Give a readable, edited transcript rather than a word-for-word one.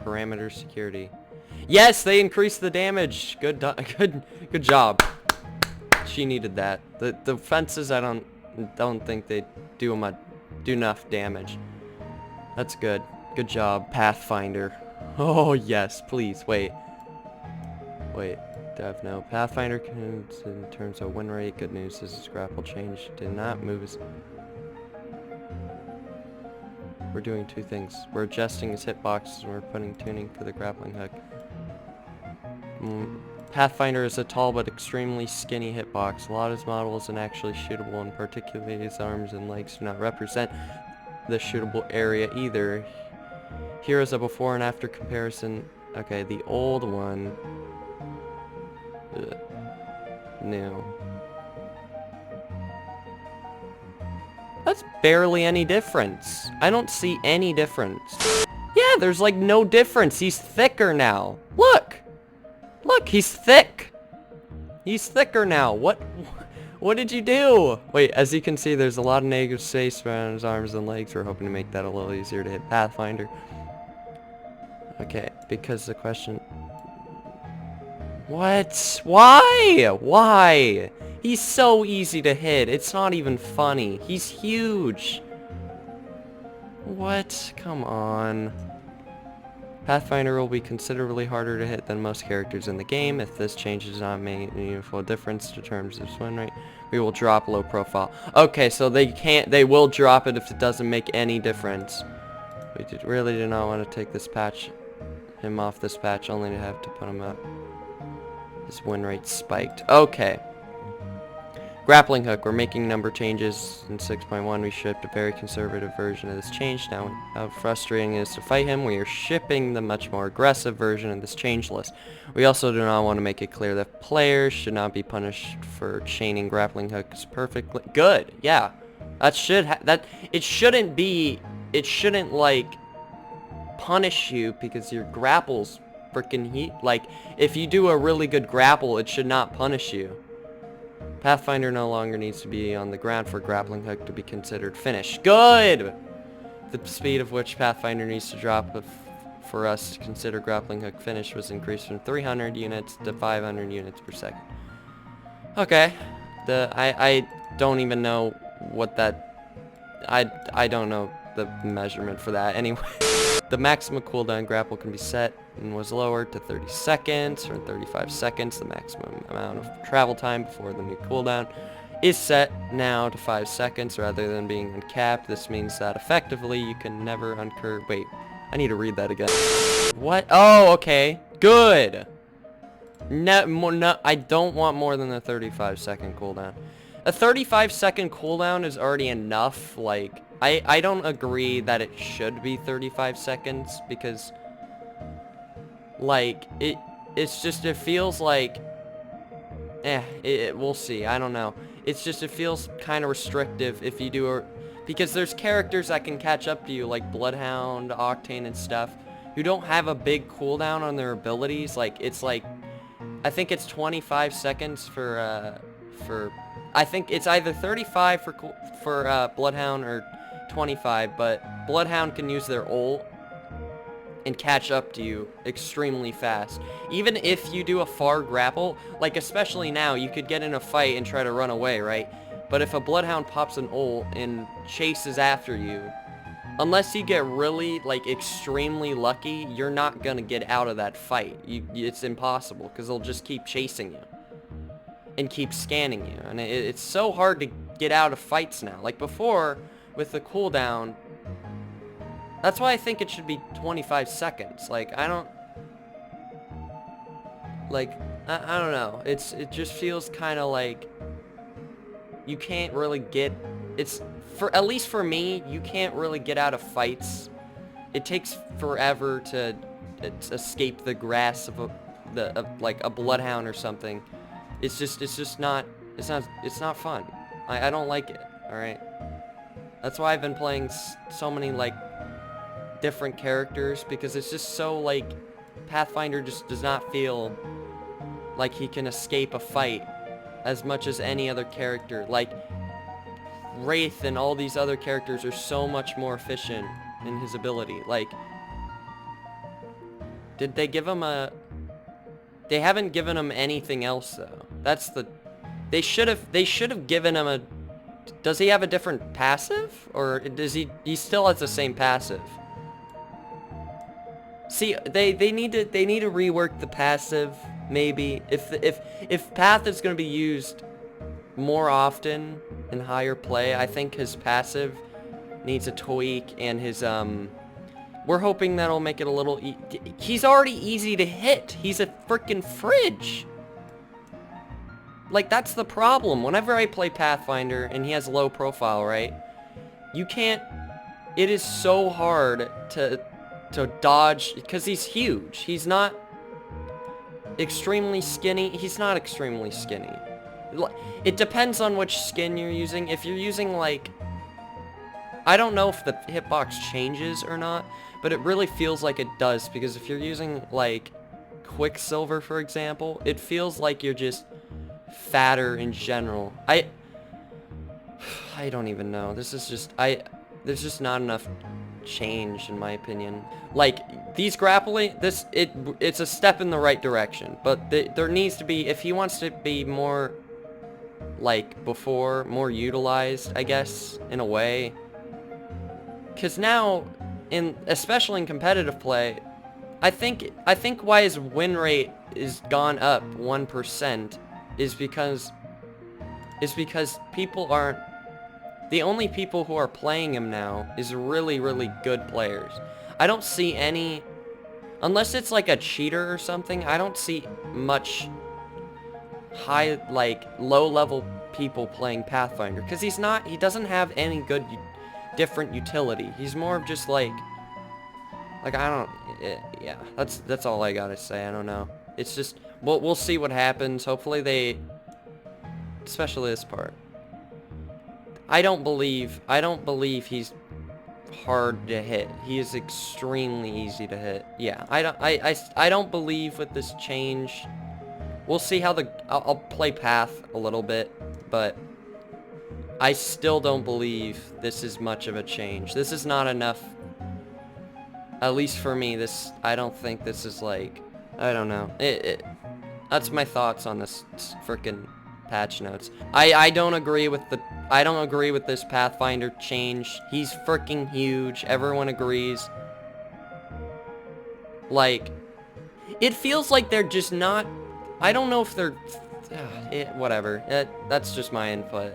parameter security. Yes, they increased the damage. Good job. She needed that. The fences, I don't think they do enough damage. That's good. Good job, Pathfinder. Oh yes, please wait. Dev, no. Pathfinder can, in terms of win rate, good news is his grapple change did not move his... We're doing two things. We're adjusting his hitboxes and we're putting tuning for the grappling hook. Pathfinder is a tall but extremely skinny hitbox. A lot of his model isn't actually shootable, and particularly his arms and legs do not represent the shootable area either. Here is a before and after comparison. Okay, the old one. New. That's barely any difference. I don't see any difference. Yeah, there's like no difference. He's thicker now. Look! Look, he's thick! He's thicker now. What did you do? Wait, as you can see, there's a lot of negative space around his arms and legs. We're hoping to make that a little easier to hit Pathfinder. Okay, because the question... What? Why? Why? He's so easy to hit. It's not even funny. He's huge. What? Come on. Pathfinder will be considerably harder to hit than most characters in the game. If this change does not make a meaningful difference in terms of win rate, we will drop low profile. Okay, so they will drop it if it doesn't make any difference. We really did not want to take him off this patch, only to have to put him up. His win rate spiked. Okay. Grappling hook. We're making number changes in 6.1. We shipped a very conservative version of this change. Now, how frustrating it is to fight him, we are shipping the much more aggressive version of this change list. We also do not want to make it clear that players should not be punished for chaining grappling hooks perfectly. Good. Yeah. It shouldn't like punish you because your grapples freaking heat. Like, if you do a really good grapple, it should not punish you. Pathfinder no longer needs to be on the ground for grappling hook to be considered finished. Good! The speed of which Pathfinder needs to drop for us to consider grappling hook finished was increased from 300 units to 500 units per second. Okay. I don't even know what that... I don't know the measurement for that. Anyway. The maximum cooldown grapple can be set and was lowered to 30 seconds from 35 seconds. The maximum amount of travel time before the new cooldown is set now to 5 seconds rather than being uncapped. This means that effectively you can never incur... Wait, I need to read that again. What? Oh, okay. Good. No, I don't want more than a 35-second cooldown. A 35-second cooldown is already enough, like... I don't agree that it should be 35 seconds because, like, it's just, it feels like, we'll see, I don't know. It's just, it feels kind of restrictive if you do because there's characters that can catch up to you, like Bloodhound, Octane, and stuff, who don't have a big cooldown on their abilities. Like, it's like, I think it's 25 seconds for I think it's either 35 for Bloodhound or 25, but Bloodhound can use their ult and catch up to you extremely fast. Even if you do a far grapple, like especially now, you could get in a fight and try to run away, right? But if a Bloodhound pops an ult and chases after you, unless you get really, like, extremely lucky, you're not gonna get out of that fight. It's impossible, because they'll just keep chasing you and keep scanning you. And it's so hard to get out of fights now. Like before, with the cooldown, that's why I think it should be 25 seconds. Like, I don't know. It just feels kind of like you can't really get... at least for me, you can't really get out of fights. It takes forever to escape the grasp of like a Bloodhound or something. It's not fun. I don't like it. All right. That's why I've been playing so many, like, different characters, because it's just so, like, Pathfinder just does not feel like he can escape a fight as much as any other character. Like, Wraith and all these other characters are so much more efficient in his ability. Like, Did they give him a... They haven't given him anything else, though. That's the... They should have given him a... Does he have a different passive? Or does he still has the same passive? See, they need to rework the passive, maybe. If Path is going to be used more often in higher play, I think his passive needs a tweak, and his we're hoping that'll make it a little he's already easy to hit. He's a freaking fridge. Like, that's the problem. Whenever I play Pathfinder and he has low profile, right? You can't... It is so hard to dodge, because he's huge. He's not extremely skinny. He's not extremely skinny. It depends on which skin you're using. If you're using, like... I don't know if the hitbox changes or not, but it really feels like it does, because if you're using, like, Quicksilver, for example, it feels like you're just fatter in general. I don't even know. This is just... There's just not enough change, in my opinion. Like, these grappling... It's a step in the right direction, but there needs to be... If he wants to be more, like, before, more utilized, I guess, in a way... Because now, especially in competitive play, I think why his win rate is gone up 1% is because people aren't... The only people who are playing him now is really, really good players. I don't see any... Unless it's like a cheater or something, I don't see much high, like, low-level people playing Pathfinder. Because he doesn't have any good... different utility. He's more of just like I don't... yeah, that's all I gotta say. I don't know. It's just... We'll see what happens. Hopefully they... Especially this part. I don't believe he's hard to hit. He is extremely easy to hit. Yeah, I don't believe with this change. We'll see how I'll play Path a little bit, but I still don't believe this is much of a change. This is not enough. At least for me, I don't think this is like... I don't know. That's my thoughts on this frickin' patch notes. I don't agree with this Pathfinder change. He's frickin' huge. Everyone agrees. Like, it feels like they're just not... I don't know if they're... whatever. That's just my input.